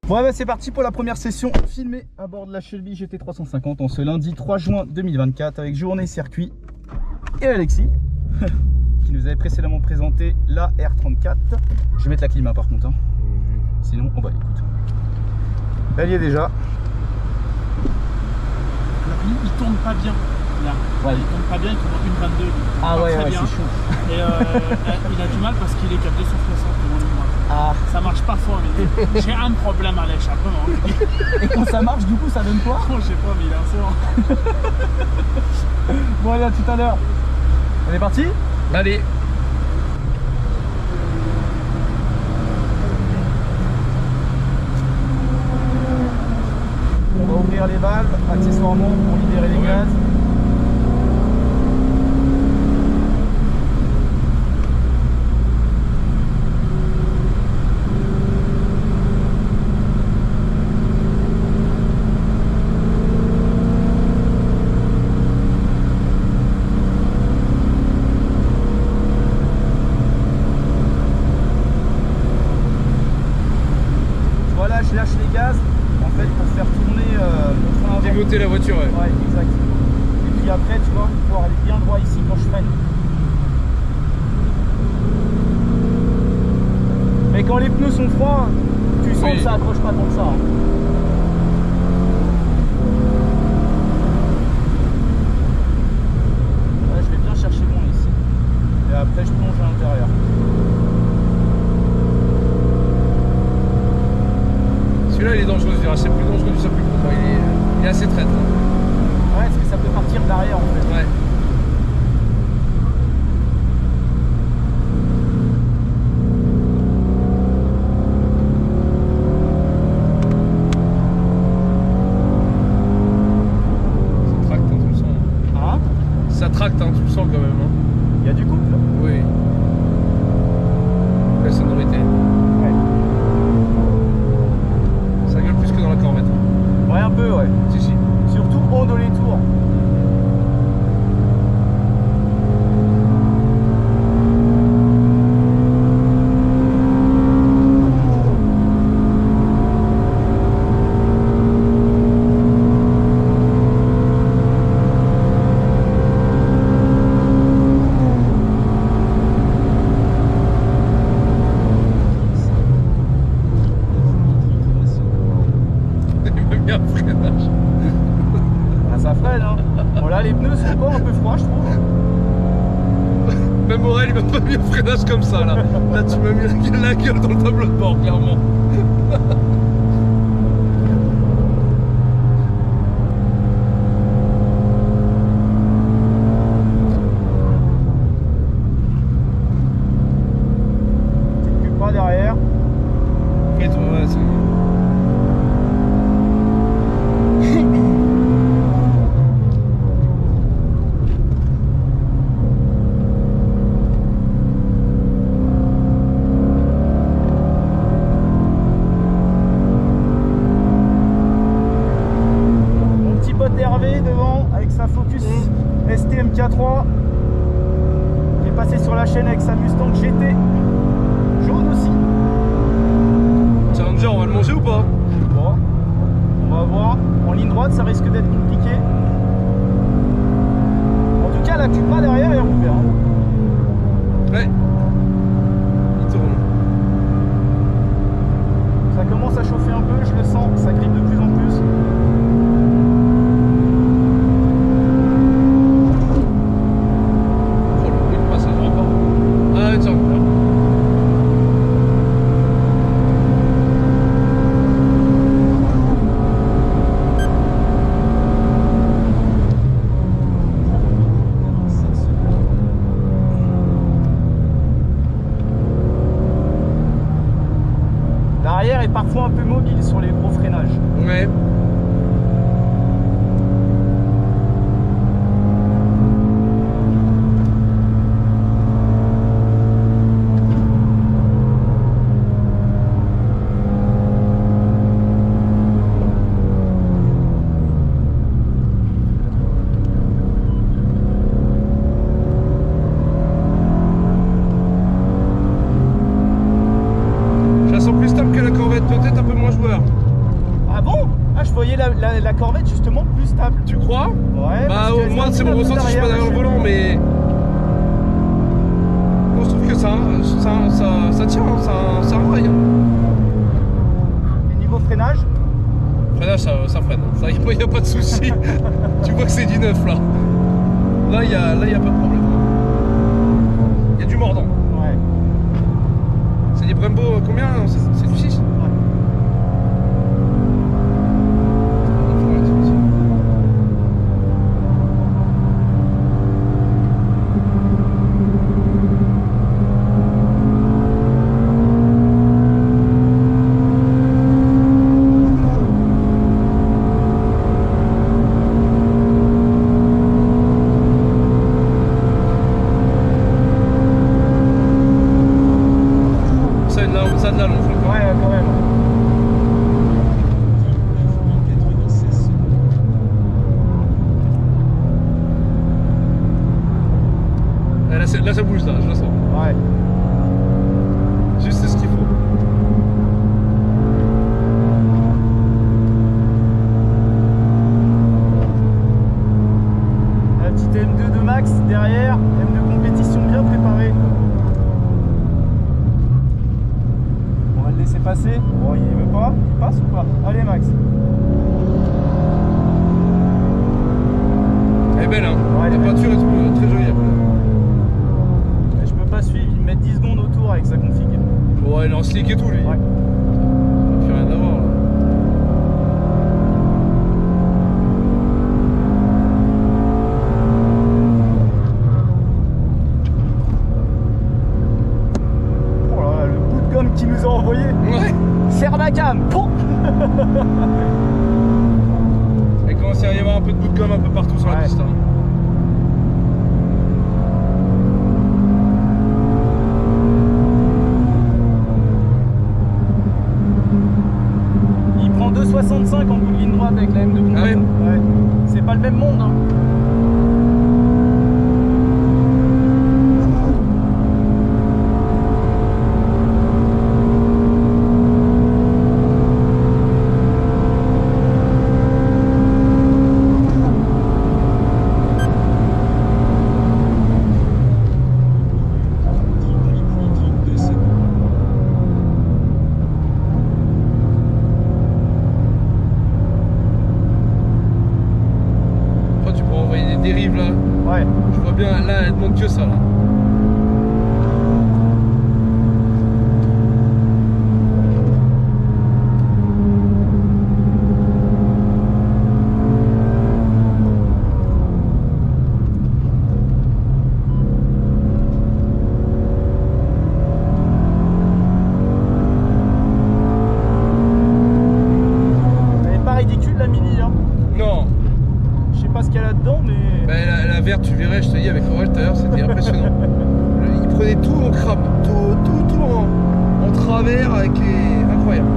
Bon bah c'est parti pour la première session filmée à bord de la Shelby GT350 en ce lundi 3 juin 2024 avec journée circuit et Alexis qui nous avait précédemment présenté la R34. Je vais mettre la clim par contre, hein. Sinon on va l'écouter. Elle y est déjà. Il tourne pas bien là. Ouais. Il tourne pas bien, il tourne en 1.22. Ah ouais, c'est chaud. Et il a du mal parce qu'il est qu'à 260 devant moi. Ah. Ça marche pas fort. J'ai un problème à l'échappement. Et quand ça marche, du coup, ça donne quoi? Oh, je sais pas, mais il est assez lent. Bon, allez, à tout à l'heure. On est parti? Allez. On va ouvrir les valves, accessoirement, pour libérer les gaz. Voilà, je lâche les gaz en fait pour faire tourner mon frein avant. Démonter la voiture, ouais. Ouais, exact. Et puis après, tu vois, pouvoir aller bien droit ici quand je freine. Mais quand les pneus sont froids, tu sens que ça accroche pas tant que ça. Hein. Ouais, je vais bien chercher bon ici. Et après, je plonge à l'intérieur. Celui-là il est dangereux, je dirais, c'est plus dangereux du circuit pour moi, il est assez traître. Ouais, parce que ça peut partir derrière en fait. Ouais. Ça tracte, hein, tu le sens. Hein? Ça tracte, hein, tu le sens quand même. Hein. Il y a du couple là? Oui. La sonorité. Ouais. Ça gueule plus que dans la Corvette. Ouais, un peu, ouais. Si, si. Surtout en dans les tours. Bien freinage. Ah, ça freine, hein. Bon, là, les pneus sont encore un peu froids, je trouve. Même Aurel, il m'a pas mis un freinage comme ça là. Là, tu m'as mis la gueule dans le tableau de bord, clairement. C'est plus pas derrière. Et toi, ouais, c'est. Hervé devant avec sa Focus ST MK3 qui est passé sur la chaîne avec sa Mustang GT jaune aussi. Challenger, on va le manger ou pas? Je sais pas, on va voir. En ligne droite ça risque d'être compliqué. En tout cas la Cupra derrière est ouverte. Ouais. Il tourne. Ça commence à chauffer un peu, je le sens, ça grippe de plus en plus. L'arrière est parfois un peu mobile sur les gros freinages. Ouais. Corvette, peut-être un peu moins joueur. Non, c'est mon ressenti, je suis pas derrière le volant, mais. Moi, je trouve que ça tient, hein, ça raille. Et niveau freinage? Freinage, ça freine. Ça, y a pas de souci. Tu vois que c'est du neuf là. Là, y a pas de problème. Il y a du mordant. Ouais. C'est des Brembo combien? C'est du 6? Ça a de la longe. Ouais, quand même. Là, ça bouge, là, je le sens. Ouais. Juste, c'est ce qu'il faut. La petite M2 de Max derrière, M2 compétition bien préparée. On va le laisser passer. Bon, il veut pas, il passe ou pas? Allez Max. Elle est belle, hein. Ouais, la peinture est très jolie après. Je peux pas suivre, il me met 10 secondes autour avec sa config. Ouais, il est en slick et tout, lui. Ouais. Plus rien à voir, là. Oh là là, le bout de gomme qu'il nous a envoyé. Ouais. Serbacam. Bon. Il commence à y avoir un peu de bout de gomme un peu partout sur la piste. Hein. Il prend 2,65 en bout de ligne droite avec la M2 Ah ouais. Ouais. C'est pas le même monde. Hein. Dérive là. Ouais. Je vois bien, là, elle demande que ça là. Elle est pas ridicule la Mini, hein. Non. Je sais pas ce qu'il y a là-dedans, mais. Bah, la verte, tu verrais, je te dis, avec Aurel tout à l'heure, c'était impressionnant. Il prenait tout en crabe, tout en travers avec les. Incroyable.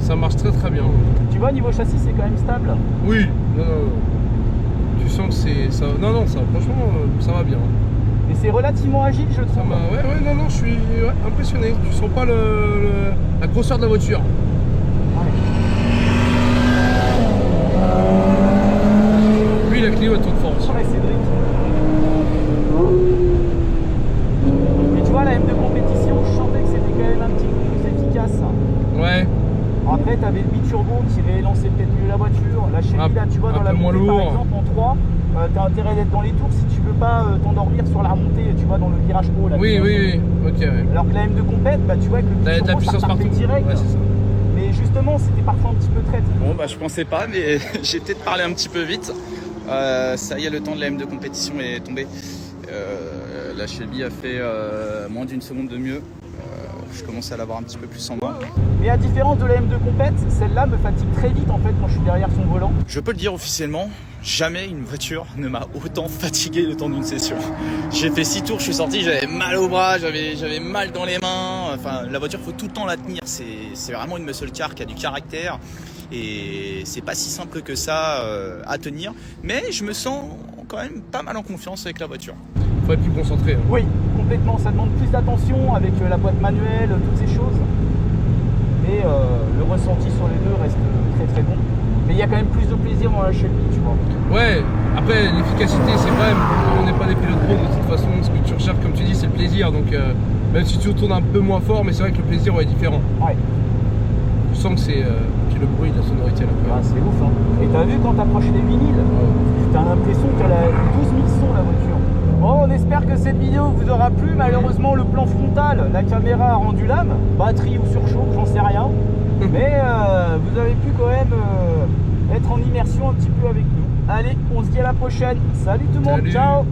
Ça marche très très bien. Tu vois, niveau châssis, c'est quand même stable. Oui, non. Tu sens que c'est ça. Non, ça, franchement, ça va bien. Et c'est relativement agile, je trouve. Ouais, non, je suis impressionné. Tu sens pas la grosseur de la voiture. Lui, la Clio, elle tourne fort aussi. Ouais, Cédric. Et tu vois, la M2 compétition, je sentais que c'était quand même un petit peu plus efficace. Ouais. Après, tu avais le biturbo qui rélançait peut-être mieux la voiture. La Chevy, là, tu vois, dans la montée, par exemple, en 3, t'as intérêt d'être dans les tours si tu veux pas t'endormir sur la remontée, tu vois, dans le virage haut là. Oui, ok, ouais. Alors que la M2 Compète, bah tu vois que le T'as la puissance partout. Direct. Ouais, c'est ça. Mais justement, c'était parfois un petit peu traître. Bon, bah je pensais pas, mais j'ai peut-être parlé un petit peu vite. Ça y est, le temps de la M2 compétition est tombé. La Shelby a fait moins d'une seconde de mieux. Je commence à l'avoir un petit peu plus en main. Mais à différence de la M2 Compète, celle-là me fatigue très vite en fait quand je suis derrière son volant. Je peux le dire officiellement, jamais une voiture ne m'a autant fatigué le temps d'une session. J'ai fait 6 tours, je suis sorti, j'avais mal au bras, j'avais mal dans les mains. Enfin, la voiture, faut tout le temps la tenir. C'est vraiment une muscle car qui a du caractère. Et c'est pas si simple que ça à tenir. Mais je me sens quand même pas mal en confiance avec la voiture. Faut être plus concentré. Hein. Oui, complètement. Ça demande plus d'attention avec la boîte manuelle, toutes ces choses. Mais le ressenti sur les deux reste très très bon. Mais il y a quand même plus de plaisir dans la Shelby, tu vois. Ouais, après l'efficacité, c'est quand même, on n'est pas des pilotes pro de toute façon, ce que tu recherches, comme tu dis, c'est le plaisir. Donc même si tu tournes un peu moins fort, mais c'est vrai que le plaisir est différent. Ouais. Tu sens que c'est le bruit, la sonorité là. Ah, c'est ouf, hein. Et t'as vu quand t'approches les vinyles, t'as l'impression qu'elle a 12 000 sons la voiture. Bon, on espère que cette vidéo vous aura plu. Malheureusement, le plan frontal, la caméra a rendu l'âme. Batterie ou surchauffe, j'en sais rien. Mais vous avez pu quand même être en immersion un petit peu avec nous. Allez, on se dit à la prochaine. Salut tout le monde, ciao.